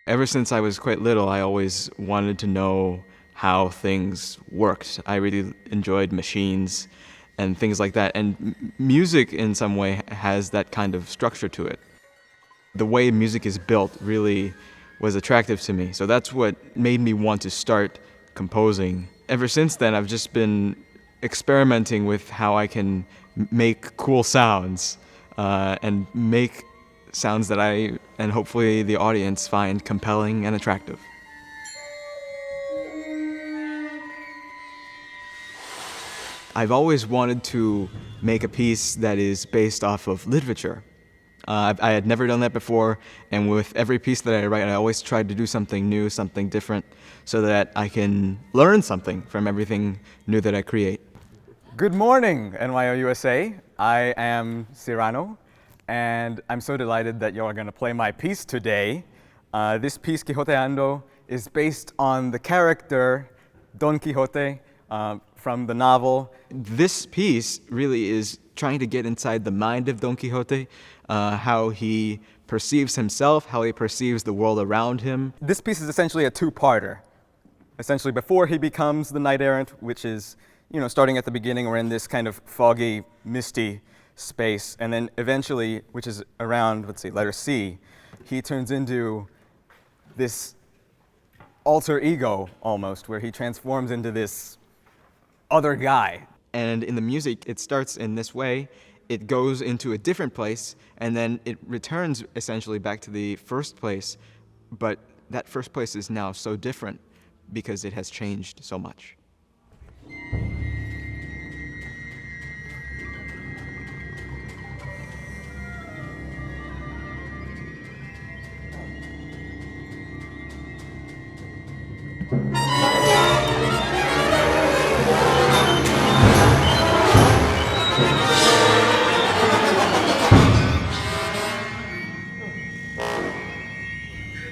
Ever since I was quite little, I always wanted to know how things worked. I really enjoyed machines and things like that. And music, in some way, has that kind of structure to it. The way music is built really was attractive to me. So that's what made me want to start composing. Ever since then, I've just been experimenting with how I can make cool sounds and make sounds that I, and hopefully the audience, find compelling and attractive. I've always wanted to make a piece that is based off of literature. I had never done that before, and with every piece that I write, I always try to do something new, something different, so that I can learn something from everything new that I create. Good morning, NYO-USA. I am Cyrano, and I'm so delighted that you are going to play my piece today. This piece, Quijoteando, is based on the character Don Quixote from the novel. This piece really is trying to get inside the mind of Don Quixote, how he perceives himself, how he perceives the world around him. This piece is essentially a two-parter. Essentially, before he becomes the knight-errant, which is, starting at the beginning, we're in this kind of foggy, misty space, and then eventually, which is around, letter C, he turns into this alter ego, almost, where he transforms into this other guy. And in the music, it starts in this way, it goes into a different place, and then it returns essentially back to the first place, but that first place is now so different because it has changed so much.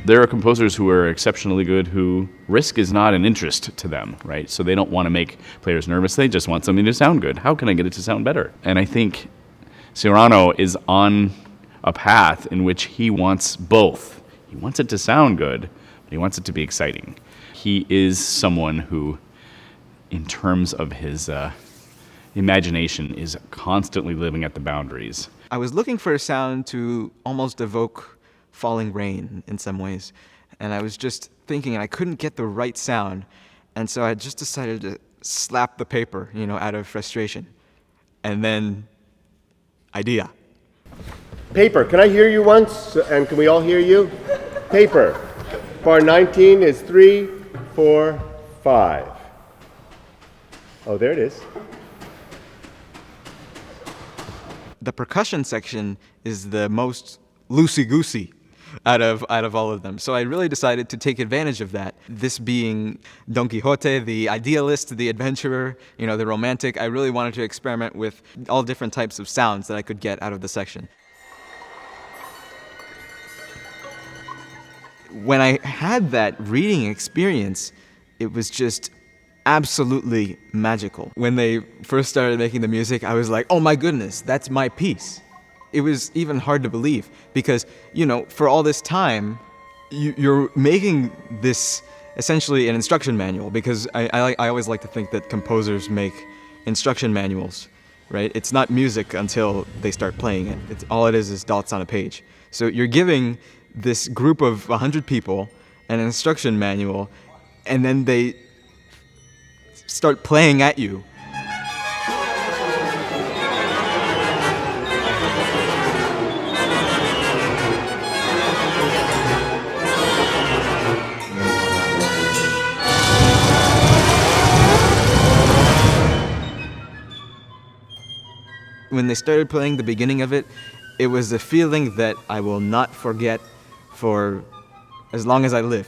There are composers who are exceptionally good who risk is not an interest to them, right? So they don't want to make players nervous. They just want something to sound good. How can I get it to sound better? And I think Cyrano is on a path in which he wants both. He wants it to sound good, but he wants it to be exciting. He is someone who, in terms of his imagination, is constantly living at the boundaries. I was looking for a sound to almost evoke falling rain in some ways, and I was just thinking, and I couldn't get the right sound, and so I just decided to slap the paper, out of frustration, and then idea. Paper, can I hear you once, and can we all hear you? Paper. Bar 19 is 3, 4, 5. Oh, there it is. The percussion section is the most loosey-goosey out of all of them. So I really decided to take advantage of that. This being Don Quixote, the idealist, the adventurer, the romantic, I really wanted to experiment with all different types of sounds that I could get out of the section. When I had that reading experience, it was just absolutely magical. When they first started making the music, I was like, oh my goodness, that's my piece. It was even hard to believe because, for all this time, you're making this essentially an instruction manual, because I always like to think that composers make instruction manuals, right? It's not music until they start playing it. All it is dots on a page. So you're giving this group of 100 people an instruction manual, and then they start playing at you. When they started playing the beginning of it, it was a feeling that I will not forget for as long as I live.